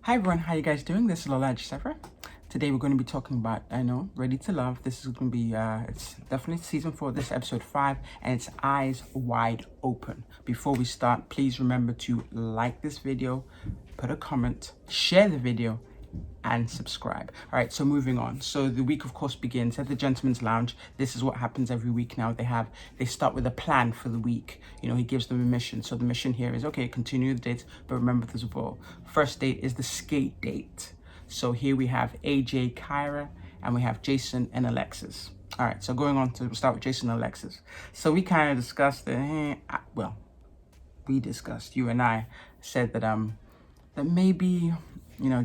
Hi everyone, how you guys doing? This is Untitled Chapter. Today we're going to be talking about, Ready to Love. This is going to be, it's definitely season 4, this is episode 5, and it's Eyes Wide Open. Before we start, please remember to like this video, put a comment, share the video, and subscribe. All right, so moving on. So the week, of course, begins at the Gentleman's Lounge. This is what happens every week now. They start with a plan for the week. He gives them a mission. So the mission here is, okay, continue the dates, but remember there's a goal. First date is the skate date. So here we have AJ, Kyra, and we have Jason and Alexis. All right, so going on to start with Jason and Alexis. So we kind of discussed you and I said that maybe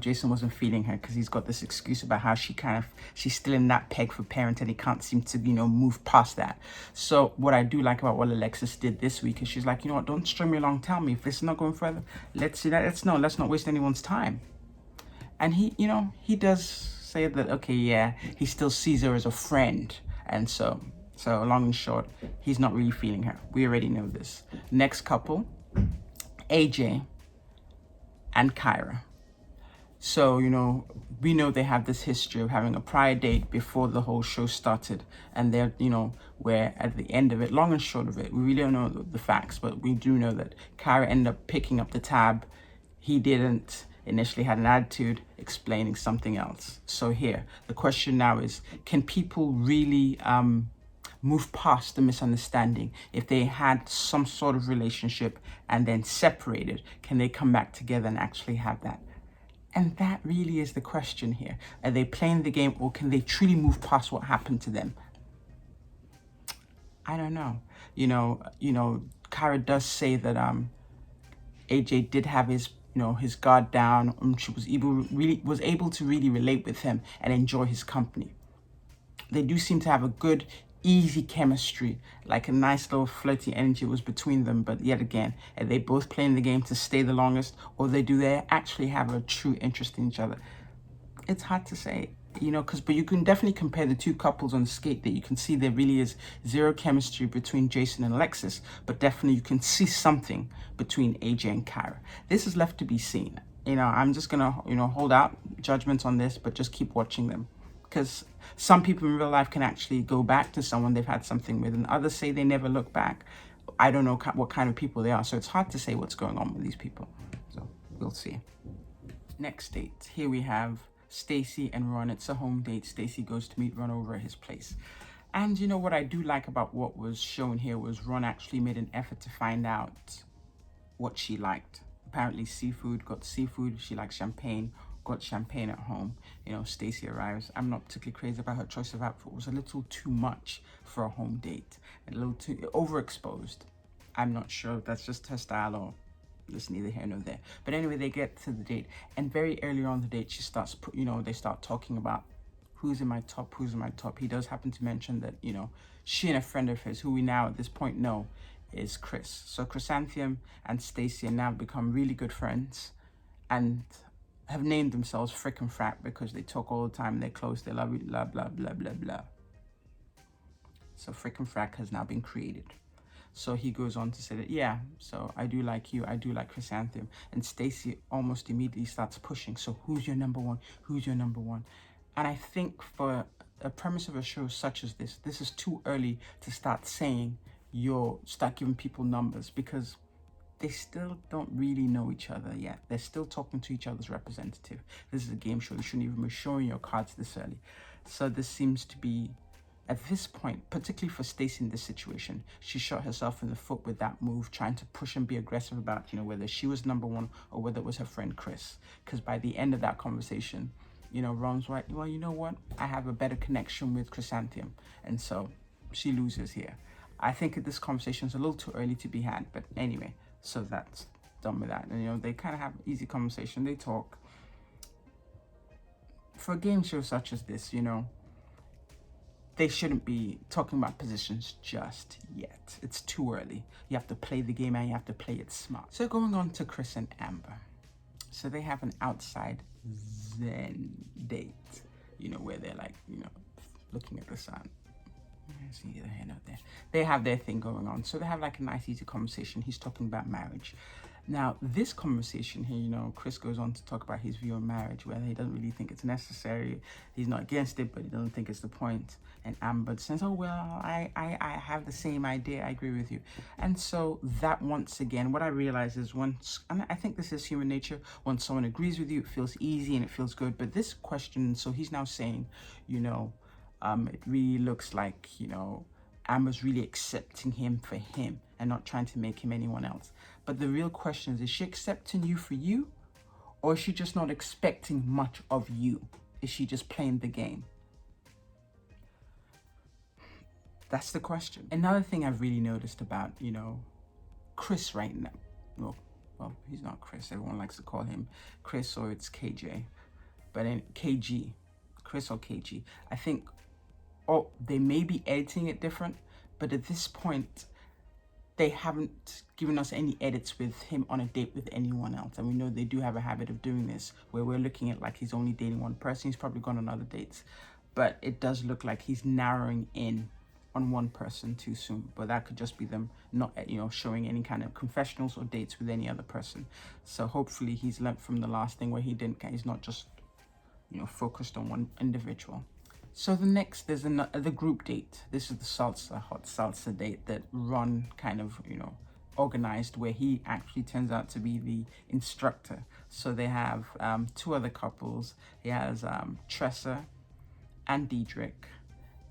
Jason wasn't feeling her because he's got this excuse about how she's still in that peg for parent and he can't seem to move past that. So what I do like about what Alexis did this week is she's like, what, don't string me along, tell me if this is not going further, let's not waste anyone's time. And he does say that, okay, yeah, he still sees her as a friend, and so long and short, he's not really feeling her. We already know this. Next couple, AJ and Kyra. So, we know they have this history of having a prior date before the whole show started. And they're, where at the end of it, long and short of it, we really don't know the facts, but we do know that Kyra ended up picking up the tab. He didn't. Initially had an attitude, explaining something else. So here, the question now is, can people really move past the misunderstanding? If they had some sort of relationship and then separated, can they come back together and actually have that? And that really is the question here. Are they playing the game, or can they truly move past what happened to them? I don't know. Kyra does say that AJ did have his guard down, and she was able to really relate with him and enjoy his company. They do seem to have a good, easy chemistry, like a nice little flirty energy was between them. But yet again, are they both playing the game to stay the longest, or do they actually have a true interest in each other? It's hard to say, but you can definitely compare the two couples on the skate that you can see there really is zero chemistry between Jason and Alexis, but definitely you can see something between AJ and Kyra. This is left to be seen. I'm just gonna hold out judgments on this, but just keep watching them, because some people in real life can actually go back to someone they've had something with, and others say they never look back. I don't know what kind of people they are, so it's hard to say what's going on with these people. So we'll see. Next date, here we have Stacy and Ron. It's a home date. Stacy goes to meet Ron over at his place. And what I do like about what was shown here was Ron actually made an effort to find out what she liked. Apparently seafood, got seafood. She likes champagne, got champagne at home. Stacy arrives. I'm not particularly crazy about her choice of outfit. It was a little too much for a home date. A little too overexposed. I'm not sure if that's just her style or it's neither here nor there. But anyway, they get to the date, and very early on the date, she starts, they start talking about who's in my top. He does happen to mention that, she and a friend of his, who we now at this point know is Chris. So Chrysanthemum and Stacy are now become really good friends and have named themselves Frick and Frack because they talk all the time, they're close, they love you, blah, blah, blah, blah, blah. So Frick and Frack has now been created. So he goes on to say that, yeah, so I do like you, I do like Chrysanthemum. And Stacy almost immediately starts pushing. So who's your number one? Who's your number one? And I think for a premise of a show such as this is too early to start saying start giving people numbers, because they still don't really know each other yet. They're still talking to each other's representative. This is a game show. You shouldn't even be showing your cards this early. So this seems to be, at this point, particularly for Stacy in this situation, she shot herself in the foot with that move, trying to push and be aggressive about, whether she was number one or whether it was her friend Chris. Because by the end of that conversation, Ron's like, well, you know what? I have a better connection with Chrysanthemum. And so she loses here. I think this conversation is a little too early to be had. But anyway, so that's done with that. And, they kind of have easy conversation. They talk. For a game show such as this, they shouldn't be talking about positions just yet. It's too early. You have to play the game and you have to play it smart. So going on to Chris and Amber. So they have an outside Zen date, where they're like, looking at the sun. It's neither here nor there. They have their thing going on. So they have like a nice, easy conversation. He's talking about marriage. Now, this conversation here, you know, Chris goes on to talk about his view on marriage, where he doesn't really think it's necessary. He's not against it, but he doesn't think it's the point. And Amber says, oh, well, I have the same idea. I agree with you. And so that, once again, what I realize is once, and I think this is human nature, when someone agrees with you, it feels easy and it feels good. But this question, so he's now saying, you know, it really looks like, you know, Amber's really accepting him for him and not trying to make him anyone else. But the real question is she accepting you for you, or is she just not expecting much of you? Is she just playing the game? That's the question. Another thing I've really noticed about, you know, Chris right now. Well, he's not Chris. Everyone likes to call him Chris, or it's KJ. But in KG, Chris or KG, I think, oh, they may be editing it different, but at this point, they haven't given us any edits with him on a date with anyone else. And we know they do have a habit of doing this, where we're looking at like he's only dating one person. He's probably gone on other dates, but it does look like he's narrowing in on one person too soon. But that could just be them not, you know, showing any kind of confessionals or dates with any other person. So hopefully he's learned from the last thing where he's not just, you know, focused on one individual. So the next, there's the group date. This is the hot salsa date that Ron kind of, you know, organized, where he actually turns out to be the instructor. So they have two other couples. He has Tressa and Diedrich,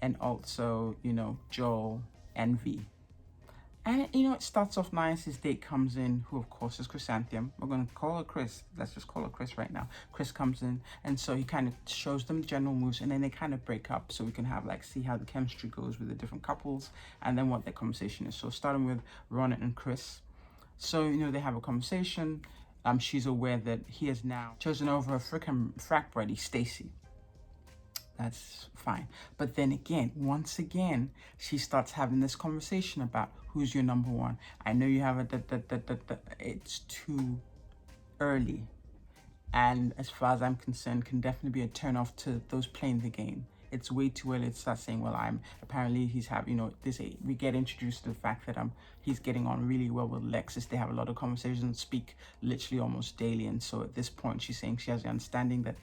and also, you know, Joel and V. And, you know, it starts off nice. His date comes in, who, of course, is Chrysanthemum. We're going to call her Chris. Let's just call her Chris right now. Chris comes in, and so he kind of shows them general moves, and then they kind of break up so we can have, like, see how the chemistry goes with the different couples, and then what their conversation is. So starting with Ron and Chris. So, you know, they have a conversation. She's aware that he has now chosen over a freaking frat buddy, Stacy. That's fine. But then again, once again, she starts having this conversation about who's your number one. I know you have it's too early. And as far as I'm concerned, can definitely be a turn off to those playing the game. It's way too early to start saying, well, apparently he's having, you know, we get introduced to the fact that he's getting on really well with Lexus. They have a lot of conversations, speak literally almost daily. And so at this point, she's saying she has the understanding that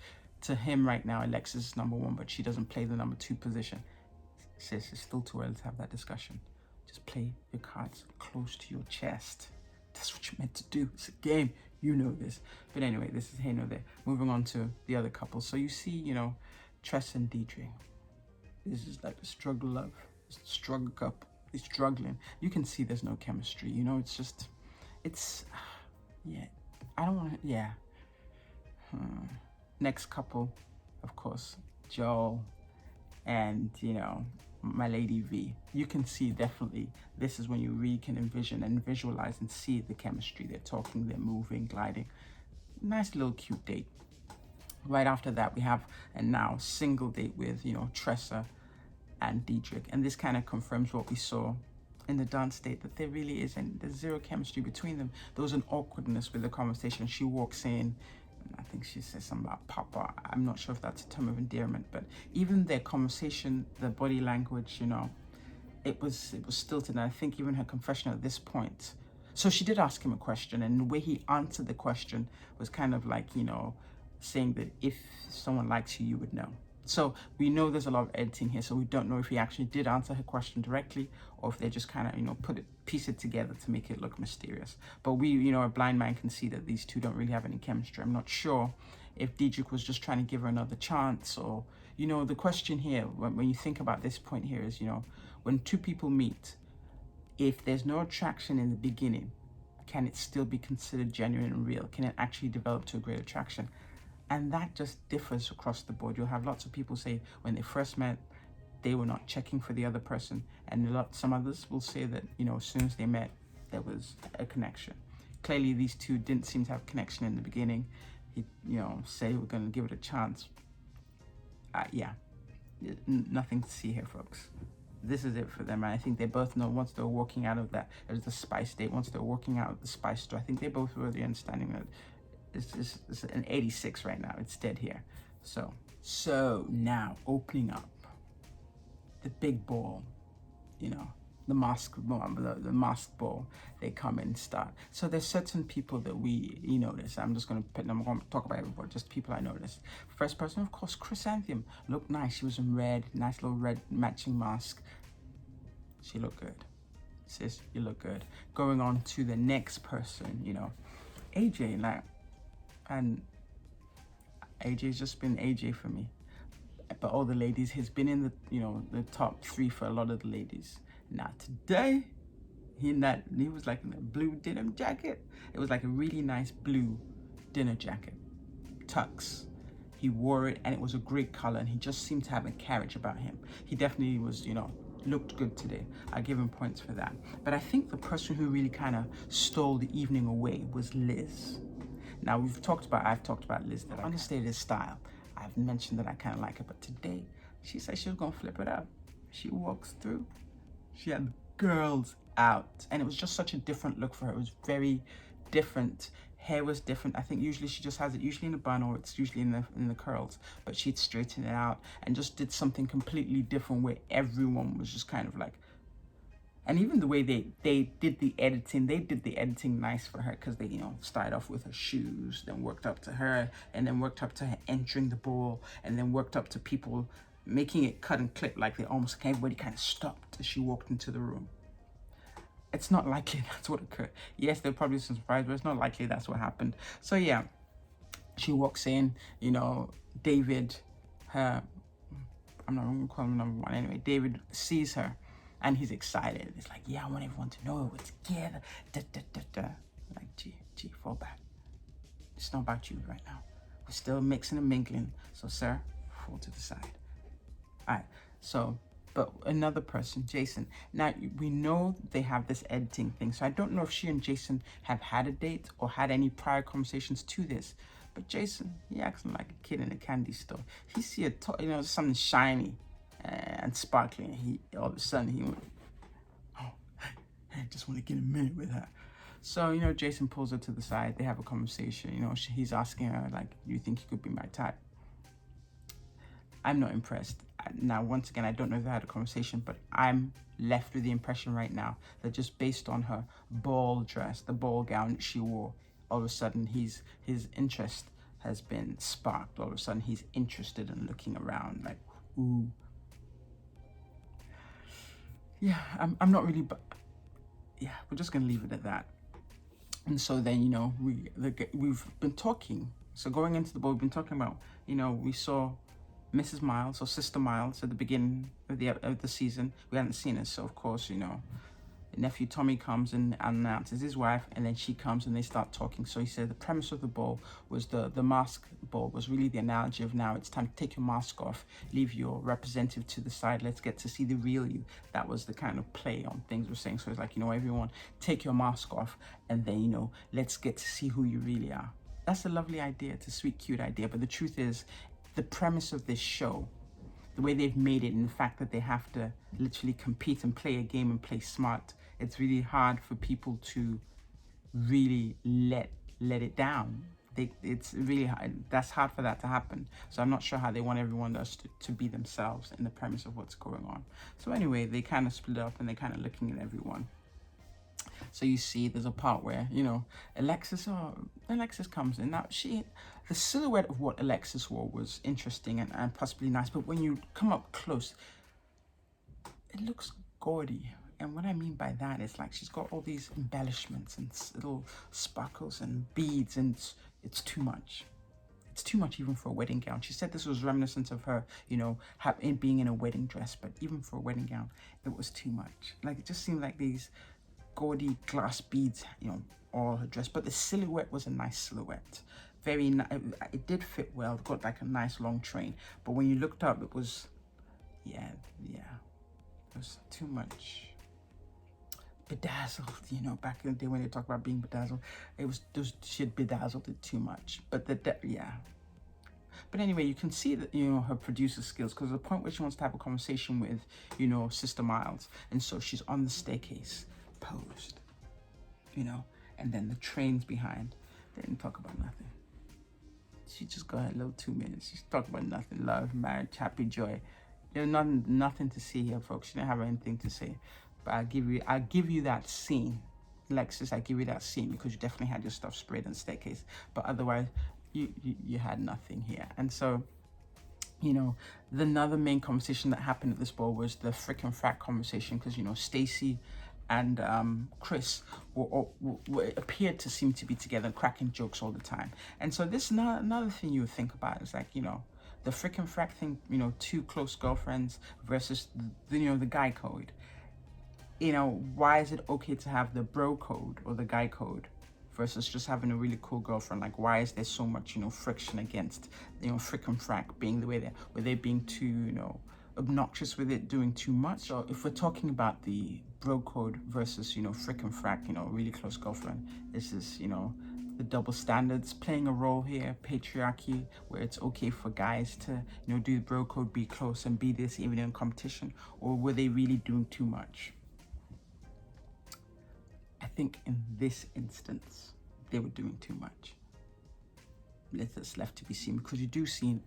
to him right now, Alexis is number one, but she doesn't play the number two position. Sis, it's still too early to have that discussion. Just play your cards close to your chest. That's what you're meant to do. It's a game. You know this. But anyway, this is here no there. Moving on to the other couple. So you see, you know, Tress and Deidre. This is like the struggle of struggle couple. They're struggling. You can see there's no chemistry. You know, it's just, yeah. I don't want to, yeah. Next couple, of course, Joel and, you know, my lady V. You can see definitely this is when you really can envision and visualize and see the chemistry. They're talking, they're moving, gliding. Nice little cute date. Right after that, we have a now single date with, you know, Tressa and Diedrich. And this kind of confirms what we saw in the dance date, that there really isn't, there's zero chemistry between them. There was an awkwardness with the conversation. She walks in, I think she says something about Papa. I'm not sure if that's a term of endearment, but even their conversation, the body language, you know, it was stilted. And I think even her confession at this point. So she did ask him a question, and the way he answered the question was kind of like, you know, saying that if someone likes you, you would know. So we know there's a lot of editing here, so we don't know if he actually did answer her question directly, or if they just kind of, you know, piece it together to make it look mysterious. But we, you know, a blind man can see that these two don't really have any chemistry. I'm not sure if Diedrich was just trying to give her another chance, or, you know, the question here, when you think about this point here is, you know, when two people meet, if there's no attraction in the beginning, can it still be considered genuine and real? Can it actually develop to a great attraction? And that just differs across the board. You'll have lots of people say when they first met, they were not checking for the other person. And some others will say that, you know, as soon as they met, there was a connection. Clearly, these two didn't seem to have a connection in the beginning. He, you know, said he was going to give it a chance. Yeah, nothing to see here, folks. This is it for them. And I think they both know once they're walking out of that, it was the spice date, once they're walking out of the spice store, I think they both were the understanding that it's an 86 right now. It's dead here. So now opening up the big ball, you know, the mask ball, they come and start. So there's certain people that you notice. I'm going to talk about everybody, just people I noticed. First person, of course, Chrysanthemum looked nice. She was in red, nice little red matching mask. She looked good. Sis, you look good. Going on to the next person, AJ, and AJ's just been AJ for me. But all the ladies, he's been in the top 3 for a lot of the ladies. Now today, he was like in a blue denim jacket. It was like a really nice blue dinner jacket, tux. He wore it and it was a great color, and he just seemed to have a carriage about him. He definitely was, looked good today. I give him points for that. But I think the person who really kind of stole the evening away was Liz. Now I've talked about Liz, that I understated his style. I've mentioned that I kind of like her, but today she said she was gonna flip it up. She walks through, she had girls out, and it was just such a different look for her. It was very different. Hair was different. I think usually she just has it usually in a bun, or it's usually in the curls, but she'd straighten it out and just did something completely different where everyone was just kind of like. And even the way they did the editing nice for her, because they, started off with her shoes, then worked up to her, and then worked up to her entering the ball, and then worked up to people making it cut and clip, like everybody kind of stopped as she walked into the room. It's not likely that's what occurred. Yes, there'll probably be some surprise, but it's not likely that's what happened. So yeah, she walks in, David, I'm not going to call him number 1 anyway. David sees her. And he's excited. It's like, yeah, I want everyone to know we're together. Da, da, da, da. Like, G, fall back. It's not about you right now. We're still mixing and mingling. So, sir, fall to the side. All right. So, but another person, Jason. Now, we know they have this editing thing. So I don't know if she and Jason have had a date or had any prior conversations to this. But Jason, he acting like a kid in a candy store. He see something shiny and sparkling, and he all of a sudden he went, oh, I just want to get a minute with her. So Jason pulls her to the side. They have a conversation. He's asking her like, do you think he could be my type? I'm not impressed. Now once again, I don't know if they had a conversation, but I'm left with the impression right now that just based on her ball dress, the ball gown she wore, all of a sudden his interest has been sparked. All of a sudden he's interested in looking around like, ooh. Yeah, I'm not really, but yeah, we're just gonna leave it at that. And so then, we've been talking. So going into the ball, we've been talking about, we saw Mrs. Miles or Sister Miles at the beginning of the season. We hadn't seen her, so of course, nephew Tommy comes and announces his wife, and then she comes and they start talking. So he said the premise of the ball was the mask ball was really the analogy of now it's time to take your mask off, leave your representative to the side, let's get to see the real you. That was the kind of play on things we're saying. So it's like, everyone take your mask off, and then, let's get to see who you really are. That's a lovely idea. It's a sweet, cute idea. But the truth is, the premise of this show, the way they've made it, and the fact that they have to literally compete and play a game and play smart, it's really hard for people to really let it down. It's really hard. That's hard for that to happen. So I'm not sure how they want everyone else to be themselves in the premise of what's going on. So anyway, they kind of split up and they're kind of looking at everyone. So you see there's a part where, Alexis comes in. Now the silhouette of what Alexis wore was interesting and possibly nice, but when you come up close, it looks gaudy. And what I mean by that is like she's got all these embellishments and little sparkles and beads, and it's too much. It's too much even for a wedding gown. She said this was reminiscent of her, being in a wedding dress, but even for a wedding gown, it was too much. Like it just seemed like these gaudy glass beads, all her dress. But the silhouette was a nice silhouette. Very nice. It did fit well. It got like a nice long train. But when you looked up, it was, yeah. It was too much. Bedazzled, back in the day when they talk about being bedazzled, she had bedazzled it too much. But yeah. But anyway, you can see that, her producer skills, because the point where she wants to have a conversation with, Sister Miles. And so she's on the staircase, posed, and then the train's behind. They didn't talk about nothing. She just got her little 2 minutes. She's talking about nothing. Love, marriage, happy, joy. There's nothing to see here, folks. She didn't have anything to say. But I'll give you that scene, Lexus. I give you that scene because you definitely had your stuff sprayed on the staircase. But otherwise, you had nothing here. And so, you know, another main conversation that happened at this ball was the frickin' frack conversation, because, you know, Stacy and Chris appeared to seem to be together, cracking jokes all the time. And so this is another thing you would think about is like, you know, the frickin' frack thing, you know, two close girlfriends versus the, you know, the guy code. You know, why is it okay to have the bro code or the guy code versus just having a really cool girlfriend? Like, why is there so much, you know, friction against, you know, frickin' frack being the way they are? Were they being too, you know, obnoxious with it, doing too much? So if we're talking about the bro code versus, you know, frickin' frack, you know, really close girlfriend, this is, you know, the double standards playing a role here, patriarchy, where it's okay for guys to, you know, do the bro code, be close and be this even in competition, or were they really doing too much? I think in this instance, they were doing too much. It's left to be seen, because you do see in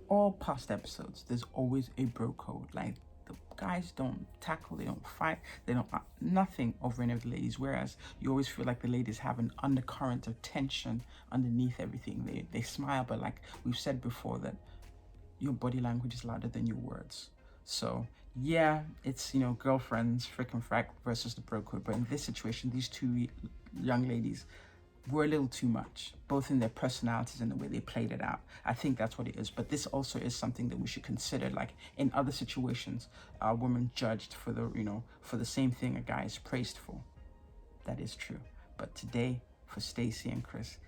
all past episodes, there's always a bro code. Like, the guys don't tackle, they don't fight, they don't nothing over any of the ladies. Whereas you always feel like the ladies have an undercurrent of tension underneath everything. They smile, but like we've said before, that your body language is louder than your words. So yeah, it's, you know, girlfriends, frickin' frack versus the bro code. But in this situation, these two young ladies were a little too much, both in their personalities and the way they played it out. I think that's what it is. But this also is something that we should consider. Like in other situations, women judged for the, you know, for the same thing a guy is praised for. That is true. But today, for Stacy and Chris,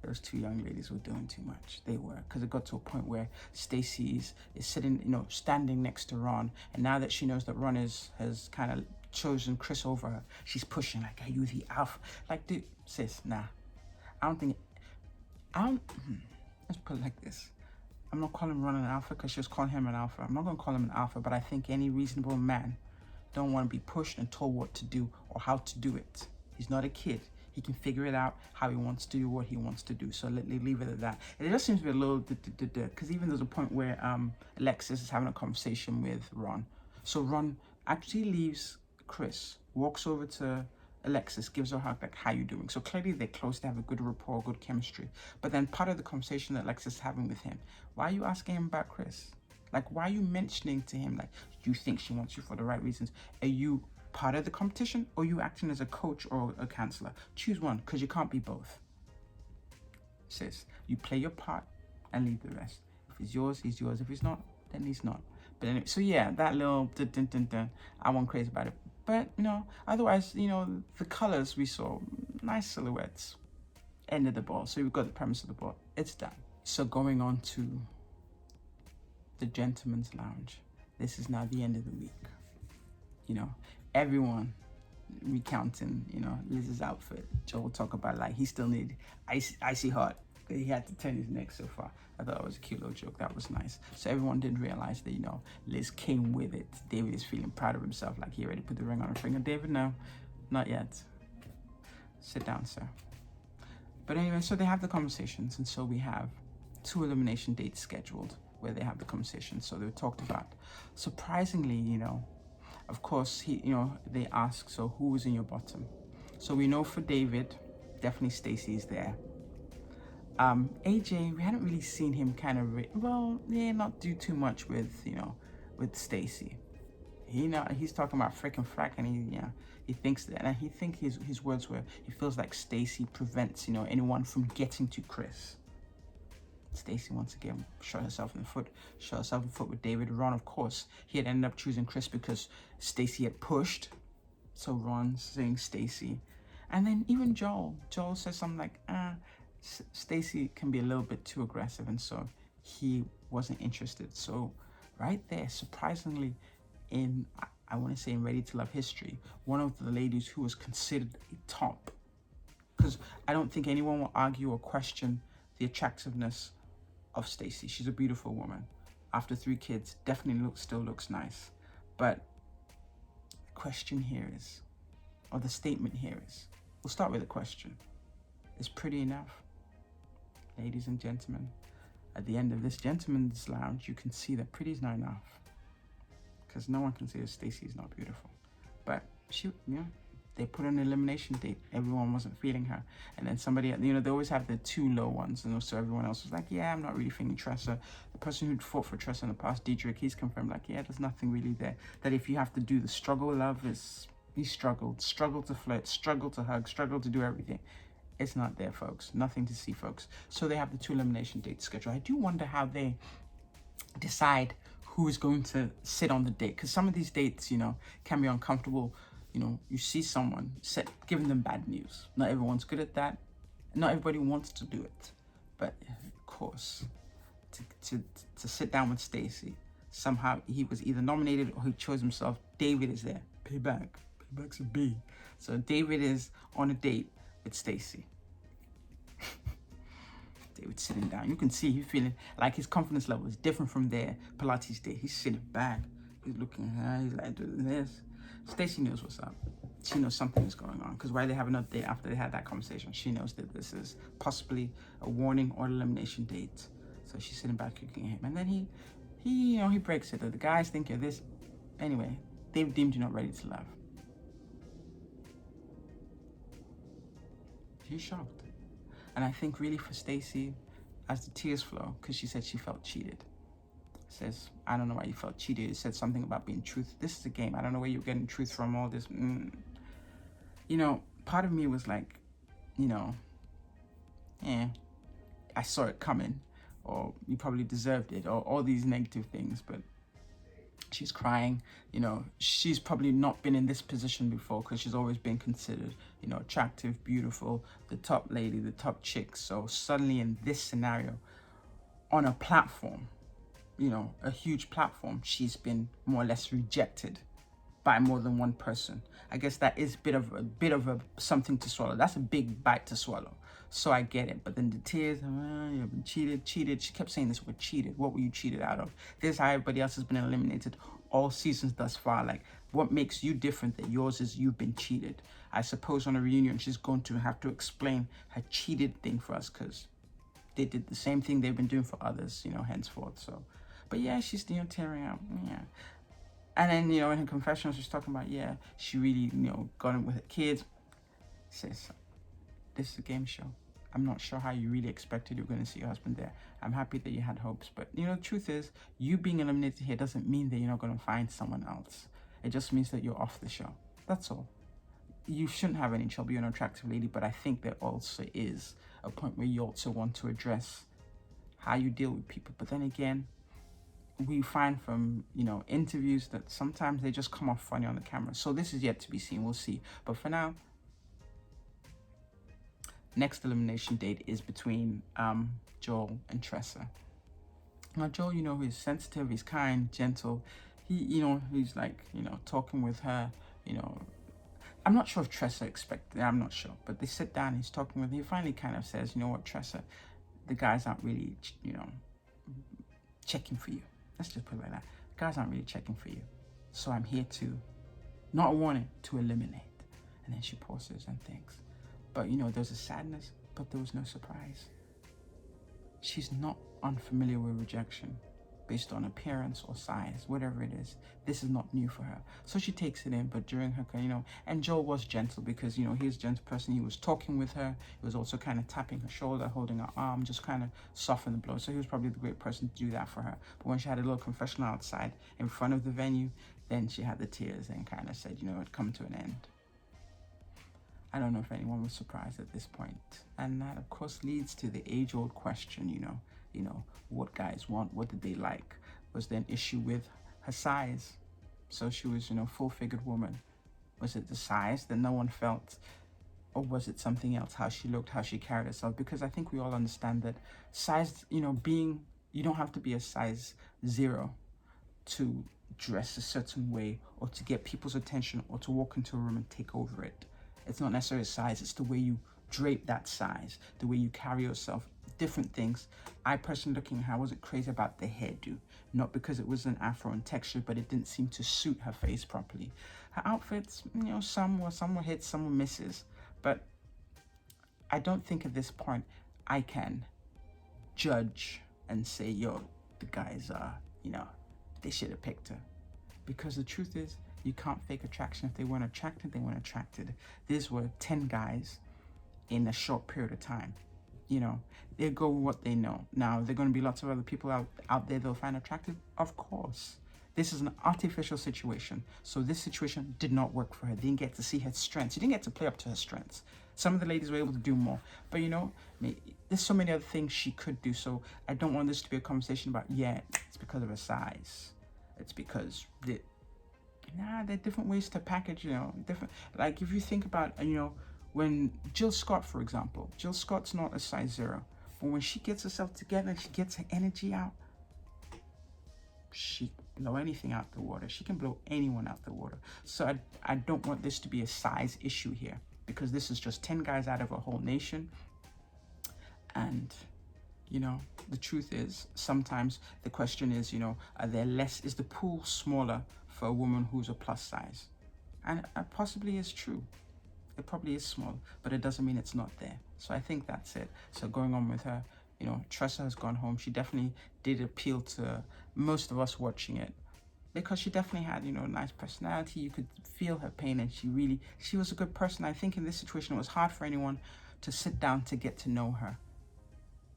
those two young ladies were doing too much. They were, because it got to a point where Stacy is sitting, you know, standing next to Ron, and now that she knows that Ron has kind of chosen Chris over her, she's pushing like, "Are you the alpha?" Like, dude, sis, nah. Let's put it like this. I'm not calling Ron an alpha because she was calling him an alpha. I'm not going to call him an alpha, but I think any reasonable man don't want to be pushed and told what to do or how to do it. He's not a kid. He can figure it out how he wants to do what he wants to do. So leave it at that. It just seems to be a little because even there's a point where Alexis is having a conversation with Ron. So Ron actually leaves Chris, walks over to Alexis, gives her a hug, like, "How you doing?" So clearly they're close, they have a good rapport, good chemistry. But then part of the conversation that Alexis is having with him, why are you asking him about Chris? Like, why are you mentioning to him, like, you think she wants you for the right reasons? Are you part of the competition, or are you acting as a coach or a counselor? Choose one, because you can't be both. Sis, you play your part and leave the rest. If it's yours, he's yours. If it's not, then he's not. But anyway, so yeah, that little I went crazy about it. But, you know, otherwise, you know, the colors we saw, nice silhouettes. End of the ball. So we've got the premise of the ball. It's done. So going on to the gentleman's lounge. This is now the end of the week. You know, everyone recounting, you know, Liz's outfit. Joe will talk about, like, he still needed icy hot. He had to turn his neck so far. I thought it was a cute little joke. That was nice. So everyone didn't realize that, you know, Liz came with it. David is feeling proud of himself, like he already put the ring on her finger. David, no, not yet. Sit down, sir. But anyway, so they have the conversations, and so we have 2 elimination dates scheduled where they have the conversation. So they talked about, surprisingly, you know, of course, they ask, so who was in your bottom? So we know for David, definitely Stacy is there. AJ, we hadn't really seen him kind of, not do too much with, you know, with Stacy. He's talking about frickin' frack, and he thinks that, and he think his words were, he feels like Stacy prevents, you know, anyone from getting to Chris. Stacy once again shot herself in the foot with David. Ron, of course, he had ended up choosing Chris because Stacy had pushed. So Ron saying Stacy. And then even Joel says something like, Stacy can be a little bit too aggressive, and so he wasn't interested. So right there, surprisingly, in, I want to say in Ready to Love history, one of the ladies who was considered a top, because I don't think anyone will argue or question the attractiveness of Stacy. She's a beautiful woman. After 3 kids, definitely still looks nice. But the question here is, or the statement here is, we'll start with the question. Is pretty enough? Ladies and gentlemen, at the end of this gentleman's lounge, you can see that pretty is not enough. Because no one can say that Stacy is not beautiful. But they put an elimination date. Everyone wasn't feeling her. And then somebody, they always have the two low ones. And so everyone else was like, yeah, I'm not really feeling Tressa. The person who'd fought for Tressa in the past, Diedrich, he's confirmed, like, yeah, there's nothing really there. That if you have to do the struggle love, he struggled to flirt, struggled to hug, struggled to do everything. It's not there, folks. Nothing to see, folks. So they have the two elimination dates scheduled. I do wonder how they decide who is going to sit on the date, because some of these dates, can be uncomfortable. You see someone giving them bad news. Not everyone's good at that. Not everybody wants to do it. But of course, to sit down with Stacy, somehow he was either nominated or he chose himself. David is there. Payback's a B. So David is on a date with Stacy. David sitting down. You can see he's feeling like his confidence level is different from their Pilates date. He's sitting back. He's looking at her. He's like doing this. Stacy knows what's up. She knows something is going on, because why they have another date after they had that conversation? She knows that this is possibly a warning or elimination date. So she's sitting back looking at him, and then he breaks it. That the guys think you're this. Anyway, they've deemed you not ready to love. She's shocked. And I think really for Stacy, as the tears flow, because she said she felt cheated. Says, I don't know why you felt cheated. It said something about being truth. This is a game. I don't know where you're getting truth from, all this. Part of me was like, I saw it coming, or you probably deserved it, or all these negative things. But she's crying. She's probably not been in this position before, because she's always been considered, attractive, beautiful, the top lady, the top chick. So suddenly in this scenario, on a platform, a huge platform, she's been more or less rejected by more than one person. I guess that is a bit of a something to swallow. That's a big bite to swallow. So I get it. But then the tears, you've been cheated. She kept saying this word, cheated. What were you cheated out of? This is how everybody else has been eliminated all seasons thus far. Like, what makes you different that yours is you've been cheated? I suppose on a reunion, she's going to have to explain her cheated thing for us, because they did the same thing they've been doing for others, henceforth. So, but yeah, she's tearing out. Yeah. And then, in her confessional, she's talking about, she really, got in with her kids. Says, this is a game show. I'm not sure how you really expected you were going to see your husband there. I'm happy that you had hopes. But, the truth is, you being eliminated here doesn't mean that you're not going to find someone else. It just means that you're off the show. That's all. You shouldn't have any trouble. You're an attractive lady. But I think there also is a point where you also want to address how you deal with people. But then again, we find from, interviews that sometimes they just come off funny on the camera. So this is yet to be seen. We'll see. But for now, next elimination date is between Joel and Tressa. Now, Joel, he's sensitive, he's kind, gentle. He's like, talking with her, I'm not sure if Tressa expected, I'm not sure. But they sit down, he's talking with her. He finally kind of says, you know what, Tressa, the guys aren't really, checking for you. Let's just put it like that. Guys aren't really checking for you. So I'm here to, not a warning, to eliminate. And then she pauses and thinks. But, there's a sadness, but there was no surprise. She's not unfamiliar with rejection based on appearance or size, whatever it is. This is not new for her. So she takes it in, but during her, and Joel was gentle because, he's a gentle person. He was talking with her. He was also kind of tapping her shoulder, holding her arm, just kind of soften the blow. So he was probably the great person to do that for her. But when she had a little confessional outside in front of the venue, then she had the tears and kind of said, it'd come to an end. I don't know if anyone was surprised at this point. And that, of course, leads to the age-old question, what guys want, what did they like? Was there an issue with her size? So she was, full-figured woman. Was it the size that no one felt? Or was it something else, how she looked, how she carried herself? Because I think we all understand that size, you don't have to be a size 0 to dress a certain way or to get people's attention or to walk into a room and take over it. It's not necessarily size, it's the way you drape that size, the way you carry yourself, different things. I personally, looking at her, I wasn't crazy about the hairdo. Not because it was an afro in texture, but it didn't seem to suit her face properly. Her outfits, some were hits, some were misses. But I don't think at this point I can judge and say, the guys are, they should have picked her. Because the truth is, You can't fake attraction. If they weren't attracted, they weren't attracted. These were 10 guys in a short period of time. You know, they go with what they know. Now, there are going to be lots of other people out there they'll find attractive. Of course. This is an artificial situation. So this situation did not work for her. They didn't get to see her strengths. She didn't get to play up to her strengths. Some of the ladies were able to do more. But you know, there's so many other things she could do. So I don't want this to be a conversation about, yeah, it's because of her size. It's because there are different ways to package, you know, different. Like if you think about, you know, when Jill Scott, for example, Jill Scott's not a size 0. But when she gets herself together and she gets her energy out, she can blow anything out the water. She can blow anyone out the water. So I don't want this to be a size issue here, because this is just 10 guys out of a whole nation. And, you know, the truth is, sometimes the question is, you know, is the pool smaller for a woman who's a plus size? And it possibly is true. It probably is small, but it doesn't mean it's not there. So I think that's it. So going on with her, you know, Tressa has gone home. She definitely did appeal to most of us watching it, because she definitely had, you know, a nice personality. You could feel her pain, and she was a good person. I think in this situation, it was hard for anyone to sit down to get to know her.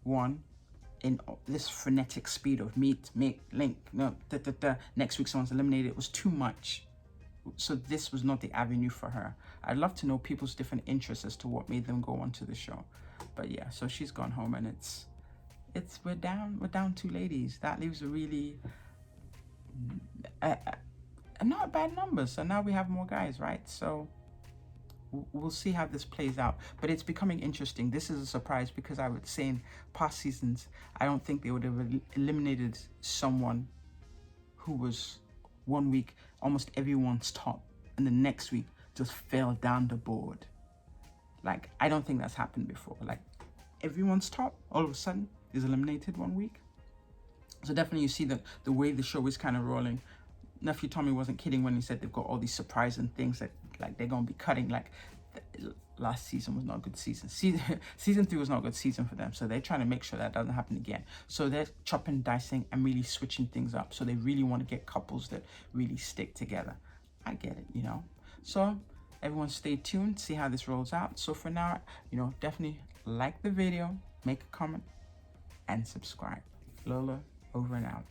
One, in this frenetic speed of meet, make, link, no, next week someone's eliminated. It was too much. So this was not the avenue for her. I'd love to know people's different interests as to what made them go onto the show. But yeah, so she's gone home, and we're down 2 ladies. That leaves a really not a bad number. So now we have more guys, right? So we'll see how this plays out. But it's becoming interesting. This is a surprise, because I would say in past seasons, I don't think they would have eliminated someone who was 1 week almost everyone's top, and the next week just fell down the board. Like, I don't think that's happened before. Like, everyone's top all of a sudden is eliminated 1 week. So definitely you see the way the show is kind of rolling. Nephew Tommy wasn't kidding when he said they've got all these surprising things that, like, they're gonna be cutting. Like, last season was not a good season. Season 3 was not a good season for them. So they're trying to make sure that doesn't happen again. So they're chopping, dicing, and really switching things up. So they really want to get couples that really stick together. I get it, you know. So everyone stay tuned, see how this rolls out. So for now, you know, definitely like the video, make a comment, and subscribe. Lola, over and out.